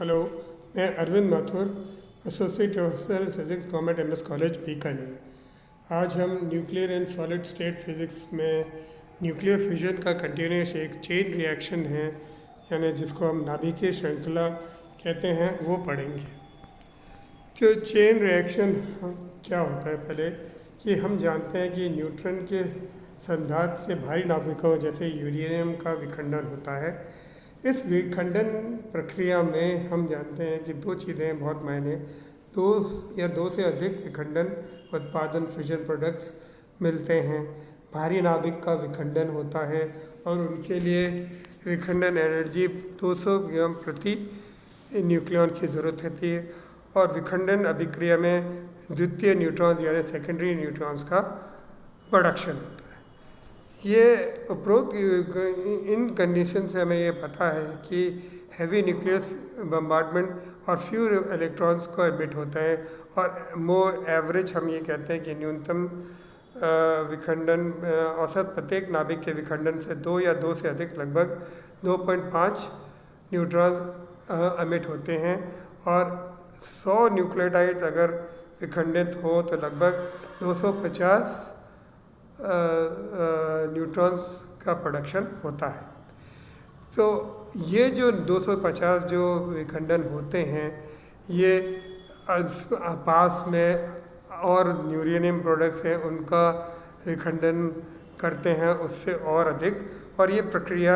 Hello, मैं Arvind Mathur, associate professor in physics government MS college Bikaner. आज हम nuclear and solid state physics में nuclear fusion का कंटिन्यूस एक चेन रिएक्शन है, यानी जिसको हम नाभिकीय श्रृंखला कहते हैं, वो पढ़ेंगे। जो चेन रिएक्शन क्या होता है, पहले कि हम जानते हैं कि न्यूट्रॉन के संघात से भारी नाभिकों जैसे यूरेनियम का विखंडन होता है। इस विखंडन प्रक्रिया में हम जानते हैं कि दो चीज़ें बहुत मायने, दो या दो से अधिक विखंडन उत्पादन फ्यूजन प्रोडक्ट्स मिलते हैं। भारी नाभिक का विखंडन होता है और उनके लिए विखंडन एनर्जी 200 ग्राम प्रति न्यूक्लियॉन की ज़रूरत होती है और विखंडन अभिक्रिया में द्वितीय न्यूट्रॉन्स यानी सेकेंडरी न्यूट्रॉन्स का प्रोडक्शन होता है। ये उपरोक्त इन कंडीशन से हमें ये पता है कि हैवी न्यूक्लियस बम्बार्डमेंट और फ्यू इलेक्ट्रॉन्स को एमिट होता है और मोर एवरेज हम ये कहते हैं कि न्यूनतम विखंडन औसत प्रत्येक नाभिक के विखंडन से दो या दो से अधिक लगभग 2.5 न्यूट्रॉन एमिट होते हैं और 100 न्यूक्लियोटाइड अगर विखंडित हो तो लगभग 250 न्यूट्रॉन्स का प्रोडक्शन होता है। तो ये जो 250 जो विखंडन होते हैं, ये पास में और यूरेनियम प्रोडक्ट्स हैं उनका विखंडन करते हैं उससे और अधिक, और ये प्रक्रिया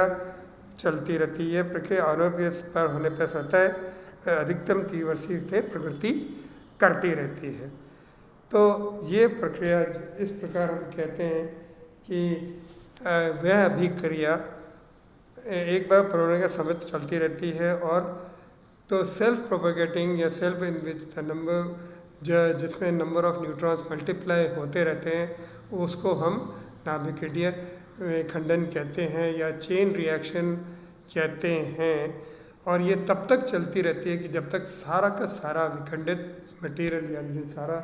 चलती रहती है। प्रक्रिया अनोर्गेस पर होने पर होता है अधिकतम तीव्रता से प्रगति करती रहती है। तो ये प्रक्रिया इस प्रकार हम कहते हैं कि वह अभिक्रिया एक बार प्रोग्राम का समय चलती रहती है और तो सेल्फ प्रोपेगेटिंग या self in which the number जिसमें नंबर ऑफ न्यूट्रॉन्स मल्टीप्लाई होते रहते हैं उसको हम नाभिकीय विखंडन कहते हैं या चेन रिएक्शन कहते हैं। और ये तब तक चलती रहती है कि जब तक सारा का सारा विखंडित मटेरियल या जो सारा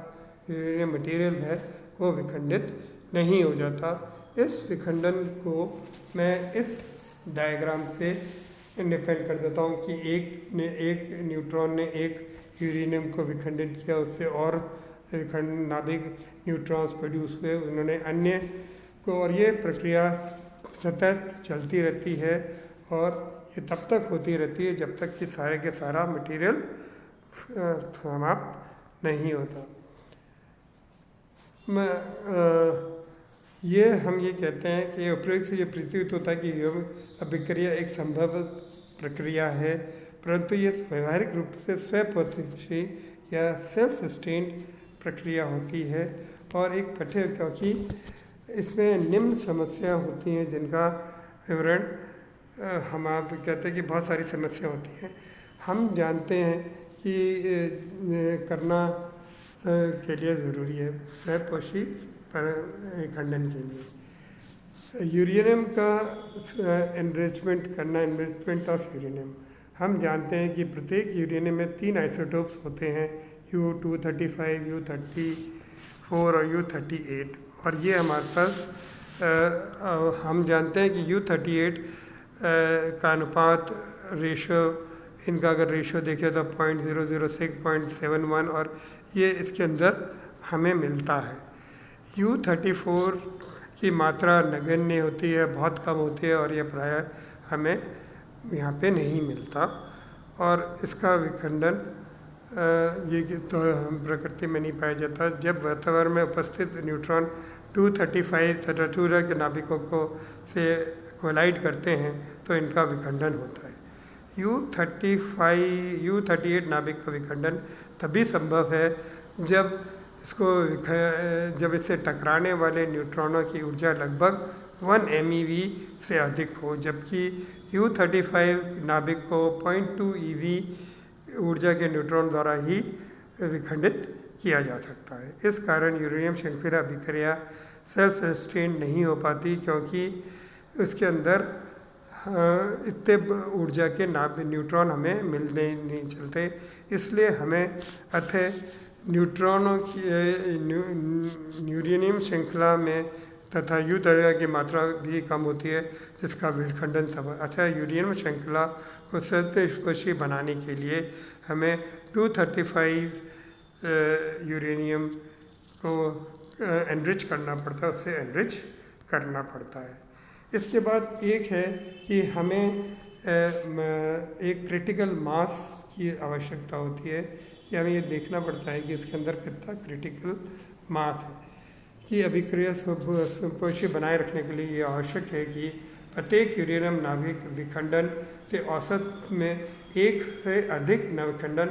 यूरेनियम मटेरियल है वो विखंडित नहीं हो जाता। इस विखंडन को मैं इस डायग्राम से डिफाइन कर देता हूँ कि एक न्यूट्रॉन ने एक यूरेनियम को विखंडित किया, उससे और नाभिक न्यूट्रॉन्स प्रोड्यूस हुए, उन्होंने अन्य को, और ये प्रक्रिया सतत चलती रहती है और ये तब तक होती रहती है जब तक कि सारे के सारा मटेरियल समाप्त नहीं होता। हम ये कहते हैं कि उपयोग से ये प्रतीत होता है कि अभिक्रिया एक संभव प्रक्रिया है, परंतु ये व्यवहारिक रूप से स्वप्रतिशी या सेल्फ सस्टेन्ड प्रक्रिया होती है और एक कठिन, क्योंकि इसमें निम्न समस्या होती हैं जिनका विवरण हम आप कहते हैं कि बहुत सारी समस्या होती हैं। हम जानते हैं कि करना के लिए ज़रूरी है स्वपोषी खंडन के लिए यूरेनियम का एनरिचमेंट करना, एनरिचमेंट ऑफ यूरेनियम। हम जानते हैं कि प्रत्येक यूरेनियम में 3 आइसोटोप्स होते हैं, U-235, U-34 और U-38, और ये हमारे पास हम जानते हैं कि U-38 का अनुपात रेशो, इनका अगर रेशो देखें तो 0.006, 0.71, और ये इसके अंदर हमें मिलता है। U-34 की मात्रा नगण्य होती है, बहुत कम होती है और ये प्रायः हमें यहाँ पे नहीं मिलता और इसका विखंडन ये तो हम प्रकृति में नहीं पाया जाता। जब वातावरण में उपस्थित न्यूट्रॉन 235 तथा के नाभिकों को से कोलाइड करते हैं तो इनका विखंडन होता है। U-38 नाभिक का विखंडन तभी संभव है जब इससे टकराने वाले न्यूट्रॉनों की ऊर्जा लगभग 1 MeV से अधिक हो, जबकि U-35 नाभिक को 0.2 eV ऊर्जा के न्यूट्रॉन द्वारा ही विखंडित किया जा सकता है। इस कारण यूरेनियम श्रृंखला अभिक्रिया सेल्फ सस्टेन्ड नहीं हो पाती, क्योंकि उसके अंदर इतने ऊर्जा के न्यूट्रॉन हमें मिलने नहीं चलते। इसलिए हमें यूरेनियम श्रृंखला में तथा यू तरह की मात्रा भी कम होती है जिसका विखंडन समय। अतः यूरेनियम श्रृंखला को सत्स्पर्शी बनाने के लिए हमें 235 यूरेनियम को एनरिच करना पड़ता है, उससे एनरिच करना पड़ता है। इसके बाद एक है कि हमें एक क्रिटिकल मास की आवश्यकता होती है कि हमें ये देखना पड़ता है कि इसके अंदर कितना क्रिटिकल मास है। कि अभिक्रिया संपोषी बनाए रखने के लिए ये आवश्यक है कि प्रत्येक यूरेनियम नाभिक विखंडन से औसत में एक से अधिक नवखंडन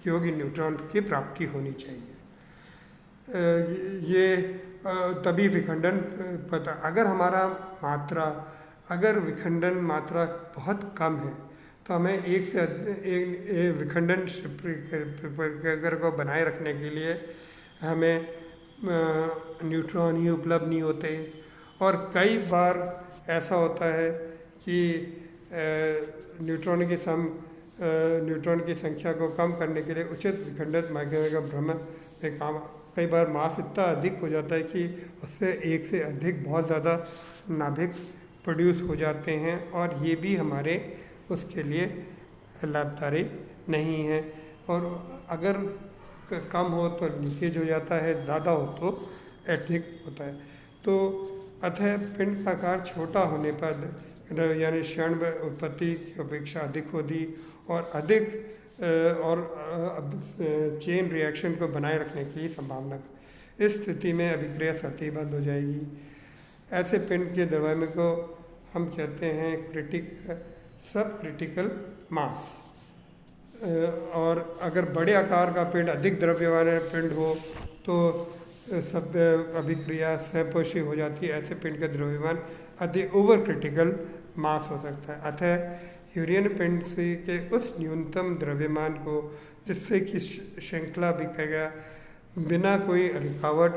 योग्य न्यूट्रॉन की प्राप्ति होनी चाहिए। ये तभी विखंडन पता। अगर हमारा मात्रा अगर विखंडन मात्रा बहुत कम है तो हमें एक से एक विखंडन प्रक्रिया को बनाए रखने के लिए हमें न्यूट्रॉन ही उपलब्ध नहीं होते। और कई बार ऐसा होता है कि न्यूट्रॉन की संख्या को कम करने के लिए उचित विखंडित माइक्रोवेव का भ्रमण में काम। कई बार मास इतना अधिक हो जाता है कि उससे एक से अधिक बहुत ज़्यादा नाभिक प्रोड्यूस हो जाते हैं और ये भी हमारे उसके लिए लाभकारी नहीं है। और अगर कम हो तो लीकेज हो जाता है, ज़्यादा हो तो एसिडिक होता है। तो अतः पिंड का आकार छोटा होने पर यानी क्षण उत्पत्ति की अपेक्षा अधिक होगी और अधिक चेन रिएक्शन को बनाए रखने की संभावना। इस स्थिति में अभिक्रिया स्वतः बंद हो जाएगी। ऐसे पिंड के द्रव्यमान को हम कहते हैं सब क्रिटिकल मास। और अगर बड़े आकार का पिंड अधिक द्रव्यमान पिंड हो तो सब अभिक्रिया स्वपोषी हो जाती है। ऐसे पिंड का द्रव्यमान अधिक ओवर क्रिटिकल मास हो सकता है। अतः यूरेनियम पिंड से के उस न्यूनतम द्रव्यमान को जिससे कि श्रृंखला अभिक्रिया बिना कोई रुकावट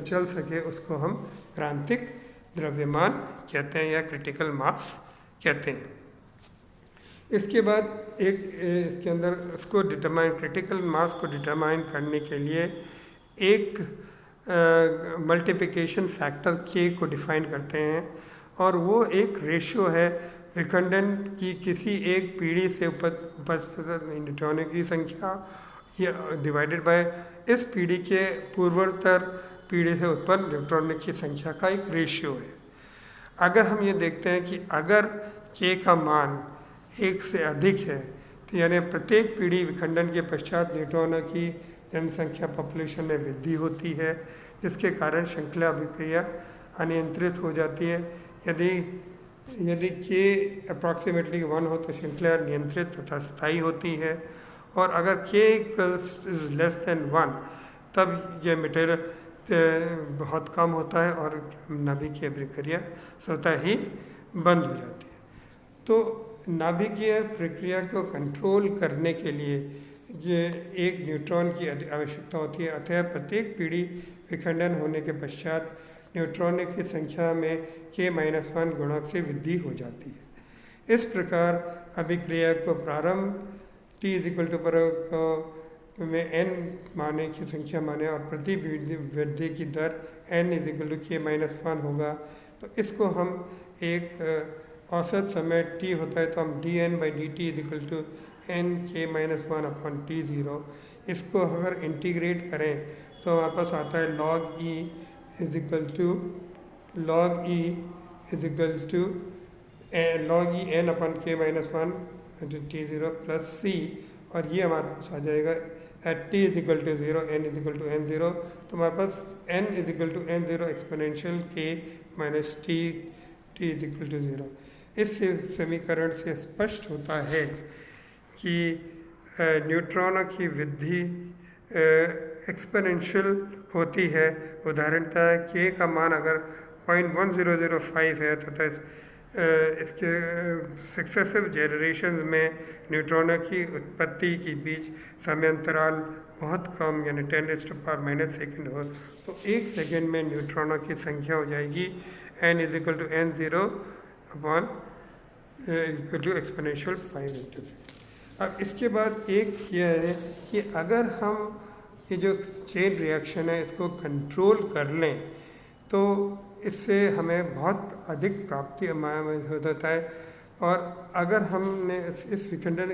चल सके उसको हम क्रांतिक द्रव्यमान कहते हैं या क्रिटिकल मास कहते हैं। इसके बाद इसके अंदर इसको डिटरमाइन क्रिटिकल मास को डिटरमाइन करने के लिए एक मल्टीप्लिकेशन फैक्टर के को डिफाइन करते हैं और वो एक रेशियो है विखंडन की किसी एक पीढ़ी से उपस्थित न्यूट्रॉनों की संख्या या डिवाइडेड बाय इस पीढ़ी के पूर्वोत्तर पीढ़ी से उत्पन्न न्यूट्रॉनों की संख्या का एक रेशियो है। अगर हम ये देखते हैं कि अगर के का मान एक से अधिक है तो यानी प्रत्येक पीढ़ी विखंडन के पश्चात न्यूट्रॉनों की जनसंख्या पॉपुलेशन में वृद्धि होती है जिसके कारण श्रृंखला अभिक्रिया अनियंत्रित हो जाती है। यदि के अप्रॉक्सीमेटली 1 हो तो श्रृंखला नियंत्रित तथा स्थायी होती है और अगर के इज लेस देन 1 तब यह मटेरियल बहुत कम होता है और नाभिकीय प्रक्रिया स्वतः ही बंद हो जाती है। तो नाभिकीय प्रक्रिया को कंट्रोल करने के लिए ये एक न्यूट्रॉन की आवश्यकता होती है। अतः प्रत्येक पीढ़ी विखंडन होने के पश्चात न्यूट्रॉनों की संख्या में k-1 गुणक से वृद्धि हो जाती है। इस प्रकार अभिक्रिया को प्रारंभ t में n माने की संख्या माने और प्रति वृद्धि की दर n k-1 होगा। तो इसको हम एक औसत समय t होता है तो हम dn/dt n k-1 upon t0 इसको अगर इंटीग्रेट करें तो हमारे पास आता है log e n अपन k-1 t0 प्लस c और ये हमारे पास आ जाएगा at t = 0 n = n0। तो हमारे पास n = n0 exponential k minus t = 0। इस समीकरण से स्पष्ट होता है कि न्यूट्रॉनों की वृद्धि एक्सपोनेंशियल होती है। उदाहरणतः k का मान अगर 0.1005 है तथा इसके सक्सेसिव जनरेशन्स में न्यूट्रॉनों की उत्पत्ति के बीच समय अंतराल बहुत कम यानी 10⁻⁻ सेकेंड हो तो एक सेकेंड में न्यूट्रॉनों की संख्या हो जाएगी n = n0 अपॉन एक्सपोनेंशियल 5 अब इसके बाद एक यह है कि अगर हम ये जो चेन रिएक्शन है इसको कंट्रोल कर लें तो इससे हमें बहुत अधिक प्राप्ति हो जाता है। और अगर हमने इस विखंडन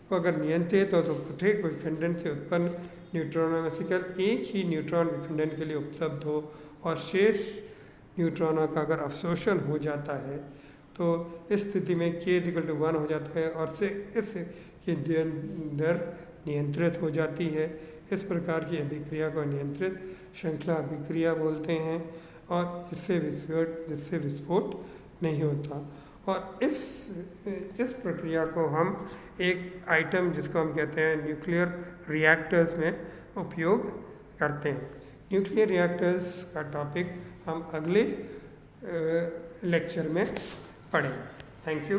को अगर नियंत्रित हो तो प्रत्येक विखंडन से उत्पन्न न्यूट्रॉनों में से केवल एक ही न्यूट्रॉन विखंडन के लिए उपलब्ध हो और शेष न्यूट्रॉनों का अगर अवशोषण हो जाता है तो इस स्थिति में k=1 हो जाता है और से इस की दर नियंत्रित हो जाती है। इस प्रकार की अभिक्रिया को नियंत्रित श्रृंखला अभिक्रिया बोलते हैं और जिससे विस्फोट नहीं होता। और इस प्रक्रिया को हम एक आइटम जिसको हम कहते हैं न्यूक्लियर रिएक्टर्स में उपयोग करते हैं। न्यूक्लियर रिएक्टर्स का टॉपिक हम अगले लेक्चर में पढ़ेंगे। Thank you.